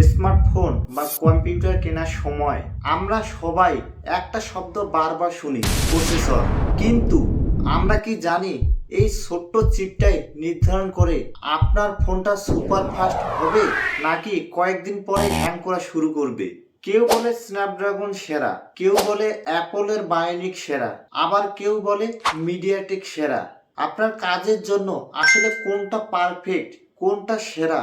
Smartphone বা computer কেনার সময় আমরা সবাই একটা শব্দ বারবার শুনি, প্রসেসর। কিন্তু আমরা কি জানি এই ছোট্ট চিপটাই নির্ধারণ করে আপনার ফোনটা সুপার ফাস্ট হবে নাকি কয়েকদিন পরে হ্যাং করা শুরু করবে? কেউ বলে স্ন্যাপড্রাগন সেরা, কেউ বলে অ্যাপলের বায়োনিক সেরা, আবার কেউ বলে মিডিয়াটেক সেরা। আপনার কাজের জন্য আসলে কোনটা পারফেক্ট, কোনটা সেরা?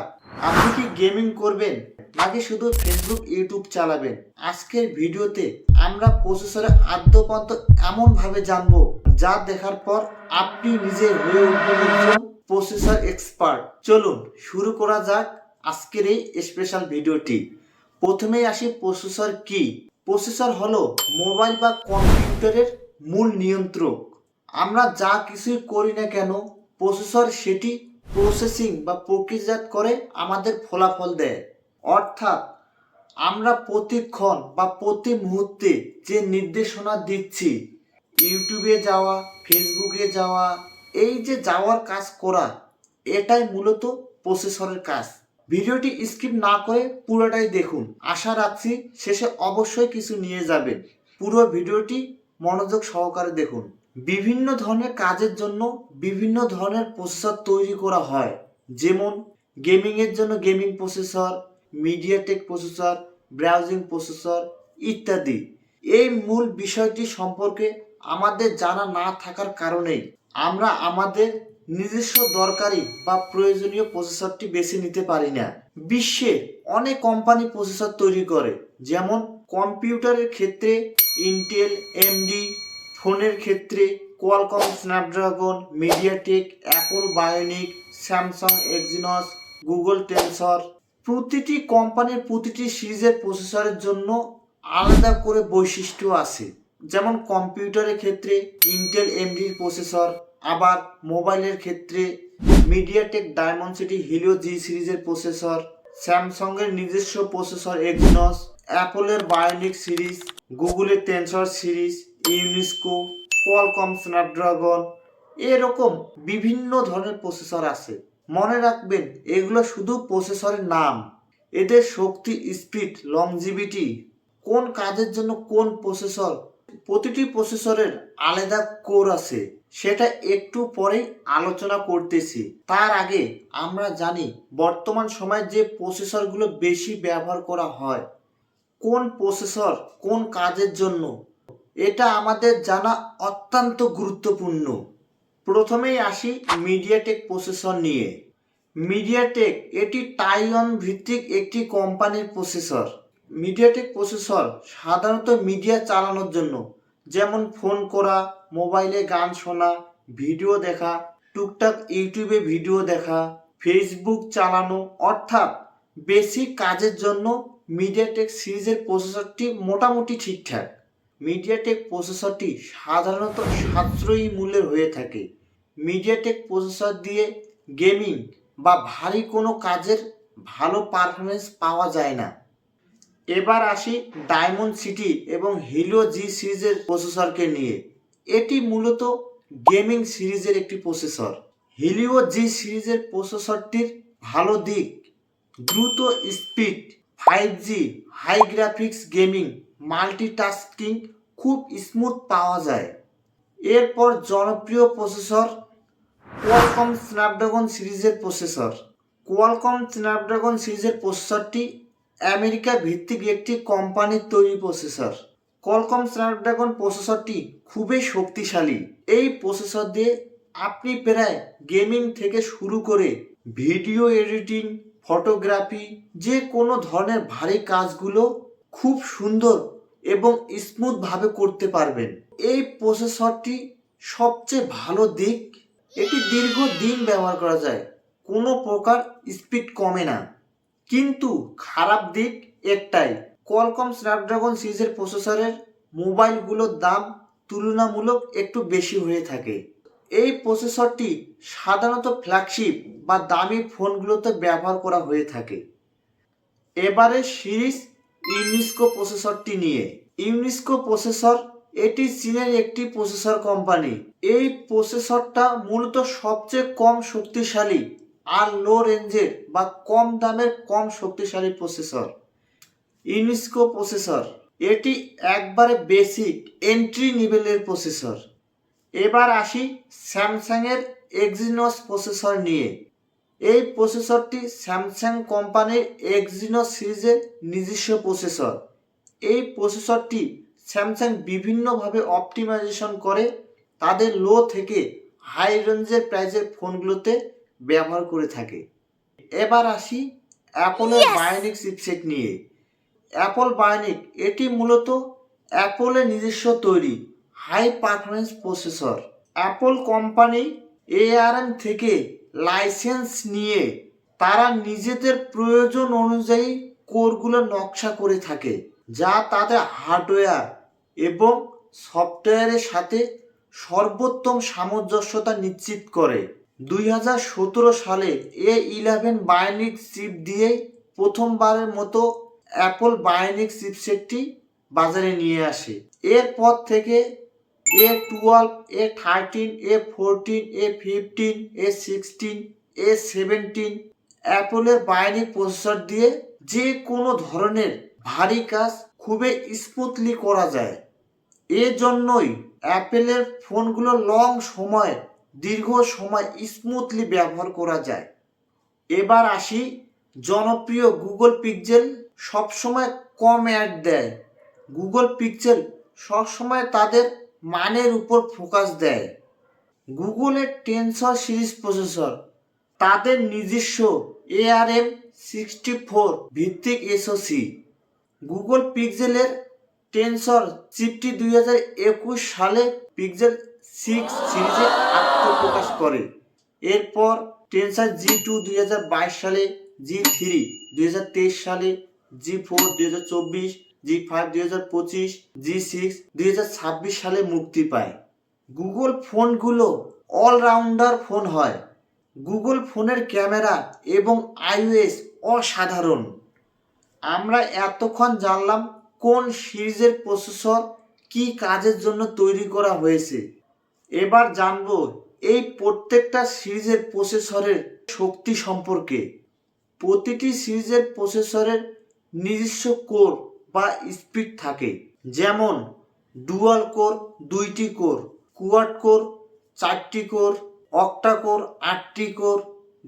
আপনি কি গেমিং করবেন নাকি শুধু ফেসবুক ইউটিউব চালাবেন? আজকের ভিডিওতে আমরা প্রসেসরের আদ্যপান্ত এমনভাবে জানবো যা দেখার পর আপনি নিজে হয়ে উঠবেন একজন প্রসেসর এক্সপার্ট। চলুন শুরু করা যাক আজকের এই স্পেশাল ভিডিওটি। প্রথমেই আসি, প্রসেসর কি? প্রসেসর হলো মোবাইল বা কম্পিউটারের মূল নিয়ন্ত্রক। আমরা যা কিছুই করি না কেন, প্রসেসর সেটি প্রসেসিং বা প্রক্রিয়াজাত করে আমাদের ফলাফল দেয়। অর্থাৎ আমরা প্রতিক্ষণ বা প্রতি মুহূর্তে যে নির্দেশনা দিচ্ছি, ইউটিউবে যাওয়া, ফেসবুকে যাওয়া, এই যে যাওয়ার কাজ করা, এটাই মূলত প্রসেসরের কাজ। ভিডিওটি স্কিপ না করে পুরোটাই দেখুন। আশা রাখছি শেষে অবশ্যই কিছু নিয়ে যাবেন। পুরো ভিডিওটি মনোযোগ সহকারে দেখুন। বিভিন্ন ধরনের কাজের জন্য বিভিন্ন ধরনের প্রসেসর তৈরি করা হয়, যেমন গেমিংয়ের জন্য gaming processor, MediaTek processor, browsing processor ইত্যাদি। এই মূল বিষয়টি সম্পর্কে আমাদের জানা না থাকার কারণেই আমরা আমাদের নিজস্ব দরকারি বা প্রয়োজনীয় প্রসেসরটি বেছে নিতে পারি না। বিশ্বে অনেক কোম্পানি প্রসেসর তৈরি করে, যেমন কম্পিউটারের ক্ষেত্রে ইন্টেল এমডি, ফোনের ক্ষেত্রে Qualcomm Snapdragon, MediaTek, Apple bionic, Samsung Exynos, Google tensor. প্রতিটি কোম্পানির প্রতিটি সিরিজের প্রসেসরের জন্য আলাদা করে বৈশিষ্ট্য আছে। যেমন কম্পিউটারের ক্ষেত্রে ইন্টেল এমডির প্রসেসর, আবার মোবাইলের ক্ষেত্রে মিডিয়াটেক ডায়মন্ডসিটি হিলিও জি সিরিজের প্রসেসর, স্যামসাংয়ের নিজস্ব প্রসেসর এক্সিনস, অ্যাপলের বায়োনিক সিরিজ, গুগলের tensor series, UNESCO, Qualcomm Snapdragon, এরকম বিভিন্ন ধরনের প্রসেসর আছে। মনে রাখবেন, এগুলো শুধু প্রসেসরের নাম। এদের শক্তি, স্পিড, লংজিভিটি, কোন কাজের জন্য কোন প্রসেসর, প্রতিটি প্রসেসরের আলাদা কোর আছে, সেটা একটু পরেই আলোচনা করতেছি। তার আগে আমরা জানি বর্তমান সময়ে যে প্রসেসরগুলো বেশি ব্যবহার করা হয়, কোন প্রসেসর কোন কাজের জন্য, এটা আমাদের জানা অত্যন্ত গুরুত্বপূর্ণ। প্রথমেই আসি মিডিয়াটেক প্রসেসর নিয়ে। মিডিয়াটেক এটি তাইওয়ান ভিত্তিক একটি কোম্পানির প্রসেসর। মিডিয়াটেক প্রসেসর সাধারণত মিডিয়া চালানোর জন্য, যেমন ফোন করা, মোবাইলে গান শোনা, ভিডিও দেখা, টুকটাক ইউটিউবে ভিডিও দেখা, ফেসবুক চালানো, অর্থাৎ বেসিক কাজের জন্য মিডিয়াটেক সিরিজের প্রসেসরটি মোটামুটি ঠিকঠাক। মিডিয়াটেক প্রসেসরটি সাধারণত সাশ্রয়ী মূল্যের হয়ে থাকে। মিডিয়াটেক প্রসেসর দিয়ে গেমিং বা ভারী কোনো কাজের ভালো পারফরমেন্স পাওয়া যায় না। এবার আসি ডায়মন্ড সিটি এবং হিলিও জি সিরিজের প্রসেসরকে নিয়ে। এটি মূলত গেমিং সিরিজের একটি প্রসেসর। হিলিও জি সিরিজের প্রসেসরটির ভালো দিক: দ্রুত speed, 5G, high graphics, gaming, multitasking খুব স্মুথ পাওয়া যায়। এরপর জনপ্রিয় প্রসেসর কোয়ালকম স্ন্যাপড্রাগন সিরিজের প্রসেসর। কোয়ালকম স্ন্যাপড্রাগন সিরিজের প্রসেসরটি আমেরিকা ভিত্তিক একটি কোম্পানির তৈরি প্রসেসর। কোয়ালকম স্ন্যাপড্রাগন প্রসেসরটি খুবই শক্তিশালী। এই প্রসেসর দিয়ে আপনি প্রায় গেমিং থেকে শুরু করে ভিডিও এডিটিং, ফটোগ্রাফি, যে কোনো ধরনের ভারী কাজগুলো খুব সুন্দর এবং স্মুথভাবে করতে পারবেন। এই প্রসেসরটি সবচেয়ে ভালো দিক, এটি দীর্ঘদিন ব্যবহার করা যায়, কোনো প্রকার স্পিড কমে না। কিন্তু খারাপ দিক একটাই, কোয়ালকম স্ন্যাপড্রাগন সিরিজের প্রসেসরের মোবাইলগুলোর দাম তুলনামূলক একটু বেশি হয়ে থাকে। এই প্রসেসরটি সাধারণত ফ্ল্যাগশিপ বা দামি ফোনগুলোতে ব্যবহার করা হয়ে থাকে। এবারে সিরিজ ইউনিস্কো প্রসেসরটি নিয়ে। ইউনিস্কো প্রসেসর এটি চীনের একটি প্রসেসর কোম্পানি। এই প্রসেসরটা মূলত সবচেয়ে কম শক্তিশালী আর লো রেঞ্জের বা কম দামের কম শক্তিশালী প্রসেসর। ইউনেস্কো প্রসেসর, এটি একবারে বেসিক এন্ট্রি লেভেলের প্রসেসর। এবার আসি স্যামসাংয়ের এক্সিনোস প্রসেসর নিয়ে। এই প্রসেসরটি স্যামসাং কোম্পানির এক্সিনোস সিরিজের নিজস্ব প্রসেসর। এই প্রসেসরটি স্যামসাং বিভিন্নভাবে অপটিমাইজেশন করে তাদের লো থেকে হাই রেঞ্জের প্রাইজের ফোনগুলোতে ব্যবহার করে থাকে। এবার আসি অ্যাপলের বায়োনিক চিপসেট নিয়ে। অ্যাপল বায়োনিক এটি মূলত অ্যাপলের নিজস্ব তৈরি high performance processor. Apple company ARM থেকে লাইসেন্স নিয়ে তারা নিজেদের প্রয়োজন অনুযায়ী কোরগুলো নকশা করে থাকে, যা তাদের হার্ডওয়্যার এবং সফটওয়্যারের সাথে সর্বোত্তম সামঞ্জস্যতা নিশ্চিত করে। 2017 সালে A11 বায়োনিক চিপ দিয়েই প্রথমবারের মতো অ্যাপল বায়োনিক চিপসেটটি বাজারে নিয়ে আসে। এরপর থেকে A12, A13, A14, A15, A16, A17 অ্যাপলের bionic processor দিয়ে যে কোনো ধরনের ভারী কাজ খুবই স্মুথলি করা যায়। এজন্যই অ্যাপেলের ফোনগুলো দীর্ঘ সময় স্মুথলি ব্যবহার করা যায়। এবার আসি জনপ্রিয় গুগল পিক্সেল। সবসময় কম অ্যাড দেয়। গুগল পিক্সেল সবসময় তাদের মানের উপর ফোকাস দেয়। গুগলের টেনসর সিরিজ প্রসেসর তাদের নিজস্ব ARM64 ভিত্তিক SoC। গুগল পিক্সেলের টেনসর চিপটি 2021 সালে পিক্সেল 6 সিরিজে আত্মপ্রকাশ করে। এরপর টেনসর G2 2022 সালে, G3 2023 সালে, G4 2024, G5 2025, G6 2026 সালে মুক্তি পায়। গুগল ফোনগুলো অলরাউন্ডার ফোন হয়। গুগল ফোনের ক্যামেরা এবং iOS অসাধারণ। আমরা এতক্ষণ জানলাম কোন সিরিজের প্রসেসর কি কাজের জন্য তৈরি করা হয়েছে। এবার জানবো এই প্রত্যেকটা সিরিজের প্রসেসরের শক্তি সম্পর্কে। প্রতিটি সিরিজের প্রসেসরের নিজস্ব কোর বা স্পিড থাকে, যেমন ডুয়াল কোর 2টি কোর, কোয়াড কোর 4টি কোর, অক্টা কোর 8টি কোর,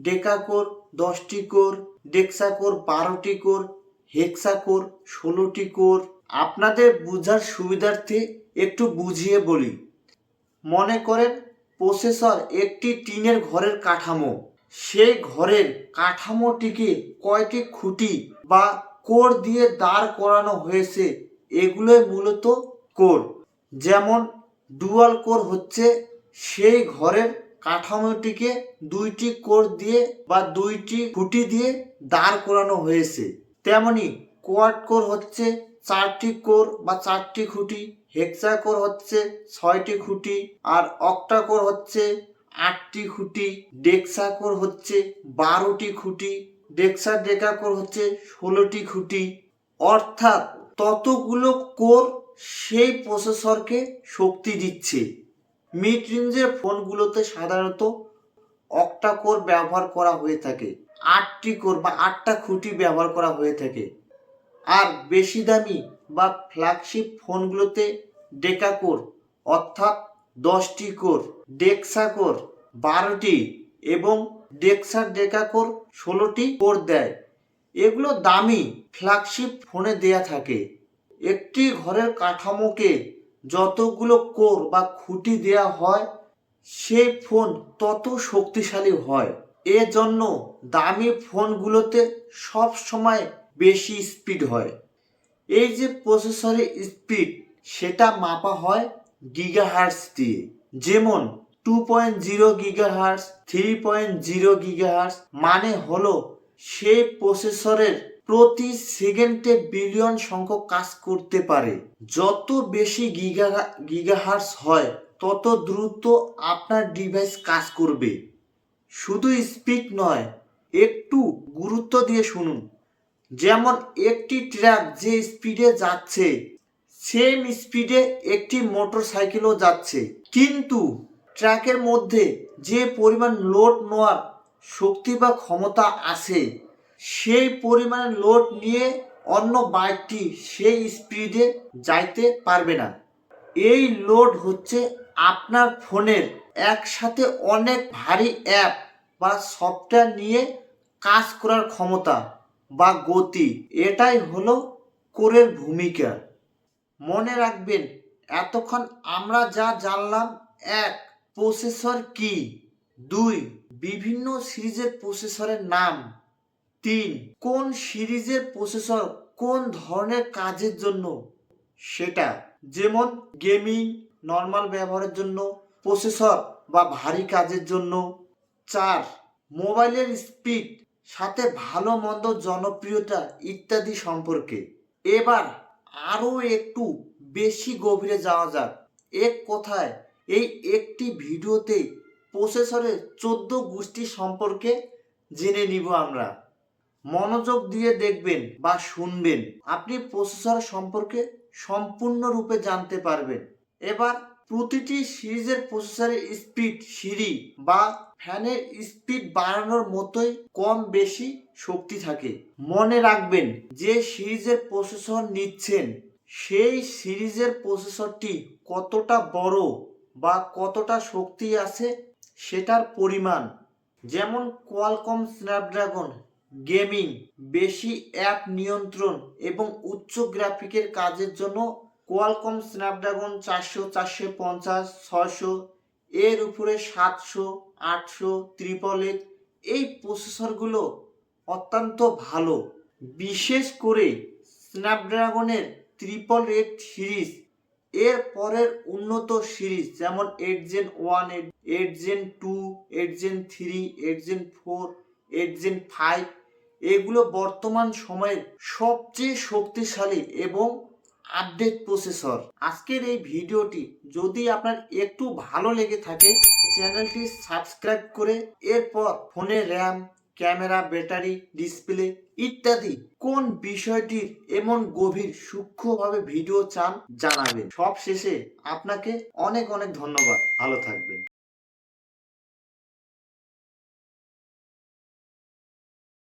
ডেকা কোর 10টি কোর, ডেক্সা কোর 12টি কোর, হেক্সা কোর 16টি কোর। আপনাদের বোঝার সুবিধার্থে একটু বুঝিয়ে বলি। মনে করেন প্রসেসর একটি টিনের ঘরের কাঠামো। সেই ঘরের কাঠামোটিকে কয়টি খুঁটি বা কোর দিয়ে দাঁড় করানো হয়েছে, এগুলোই মূলত কোর। যেমন ডুয়াল কোর হচ্ছে সেই ঘরের কাঠামোটিকে 2টি কোর দিয়ে বা 2টি খুঁটি দিয়ে দাঁড় করানো হয়েছে। তেমনি কোয়াড কোর হচ্ছে 4টি কোর বা 4টি খুঁটি, হেক্সা কোর হচ্ছে 6টি খুঁটি, আর অক্টা কোর হচ্ছে 8টি খুঁটি, ডেক্সা কোর হচ্ছে 12টি খুঁটি, ডেক্সা ডেকা কোর হচ্ছে 16টি খুঁটি। অর্থাৎ ততগুলো কোর সেই প্রসেসরকে শক্তি দিচ্ছে। মিড রেঞ্জের ফোনগুলোতে সাধারণত অক্টা কোর ব্যবহার করা হয়ে থাকে, 8টি কোর বা 8টা খুঁটি ব্যবহার করা হয়ে থাকে। আর বেশি দামি বা ফ্ল্যাগশিপ ফোনগুলোতে ডেকা কোর অর্থাৎ 10টি কোর, ডেক্সা কোর 12টি এবং ডেক্সা ডেকা কোর 16টি কোর দেয়। এগুলো দামি ফ্ল্যাগশিপ ফোনে দেয়া থাকে। একটি ঘরের কাঠামোকে যতগুলো কোর বা খুঁটি দেয়া হয়, সেই ফোন তত শক্তিশালী হয়। এজন্য দামি ফোনগুলোতে সব সময় বেশি স্পিড হয়। এই যে প্রসেসরের স্পিড, সেটা মাপা হয় গিগাহার্টজ দিয়ে। যেমন 2.0 গিগাহার্টজ, 3.0 গিগাহার্টজ, মানে হলো সেই প্রসেসরের প্রতি সেকেন্ডে বিলিয়ন সংখ্যক কাজ করতে পারে। যত বেশি গিগাহার্টজ হয়, তত দ্রুত আপনার ডিভাইস কাজ করবে। শুধু স্পিড নয়, একটু গুরুত্ব দিয়ে শুনুন। যেমন একটি ট্রাক যে স্পিডে যাচ্ছে, সেম স্পিডে একটি মোটরসাইকেলও যাচ্ছে, কিন্তু ট্রাকের মধ্যে যে পরিমাণ লোড নেওয়ার শক্তি বা ক্ষমতা আছে, সেই পরিমাণে লোড নিয়ে অন্য বাইকটি সেই স্পিডে যাইতে পারবে না। এই লোড হচ্ছে আপনার ফোনের একসাথে অনেক ভারী অ্যাপ বা সফটওয়্যার নিয়ে কাজ করার ক্ষমতা বা গতি। এটাই হলো কোরের ভূমিকা। মনে রাখবেন, এতক্ষণ আমরা যা জানলাম: 1. প্রসেসর কি। 2. বিভিন্ন সিরিজের প্রসেসরের নাম। 3. কোন সিরিজের প্রসেসর কোন ধরনের কাজের জন্য, সেটা যেমন গেমিং, নর্মাল ব্যবহারের জন্য প্রসেসর বা ভারী কাজের জন্য। 4. মোবাইলের স্পিড, সাথে ভালো মন্দ, জনপ্রিয়তা ইত্যাদি সম্পর্কে। এবার আরও একটু বেশি গভীরে যাওয়া যাক। এক কথায় এই একটি ভিডিওতে প্রসেসরের 14 গোষ্ঠী সম্পর্কে জেনে নিব আমরা। মনোযোগ দিয়ে দেখবেন বা শুনবেন, আপনি প্রসেসর সম্পর্কে সম্পূর্ণরূপে জানতে পারবেন। এবার প্রতিটি সিরিজের প্রসেসরের স্পিড সিঁড়ি বা ফ্যানের স্পিড বাড়ানোর মতোই কম বেশি শক্তি থাকে। মনে রাখবেন, যে সিরিজের প্রসেসর নিচ্ছেন সেই সিরিজের প্রসেসরটি কতটা বড় বা কতটা শক্তি আছে সেটার পরিমাণ। যেমন কোয়ালকম স্ন্যাপড্রাগন গেমিং, বেশি অ্যাপ নিয়ন্ত্রণ এবং উচ্চ গ্রাফিকের কাজের জন্য কোয়ালকম স্ন্যাপড্রাগন 400, 450, 600, এর উপরে 700, 800, 888 এই প্রসেসরগুলো অত্যন্ত ভালো। বিশেষ করে স্ন্যাপড্রাগনের 888 সিরিজ, এর পরের উন্নত সিরিজ যেমন 8 Gen 1, 8 Gen 2, 8 Gen 3, 8 Gen 4, 8 Gen 5 এগুলো বর্তমান সময়ের সবচেয়ে শক্তিশালী এবং আপডেট প্রসেসর। আজকের এই ভিডিওটি যদি আপনার একটু ভালো লেগে থাকে, চ্যানেলটি সাবস্ক্রাইব করে এরপর ফোনের র্যাম, ক্যামেরা, ব্যাটারি, ডিসপ্লে ইত্যাদি কোন বিষয়টির এমন গভীর সূক্ষ্মভাবে ভিডিও চান জানাবেন। সব শেষে আপনাকে অনেক অনেক ধন্যবাদ। ভালো থাকবেন।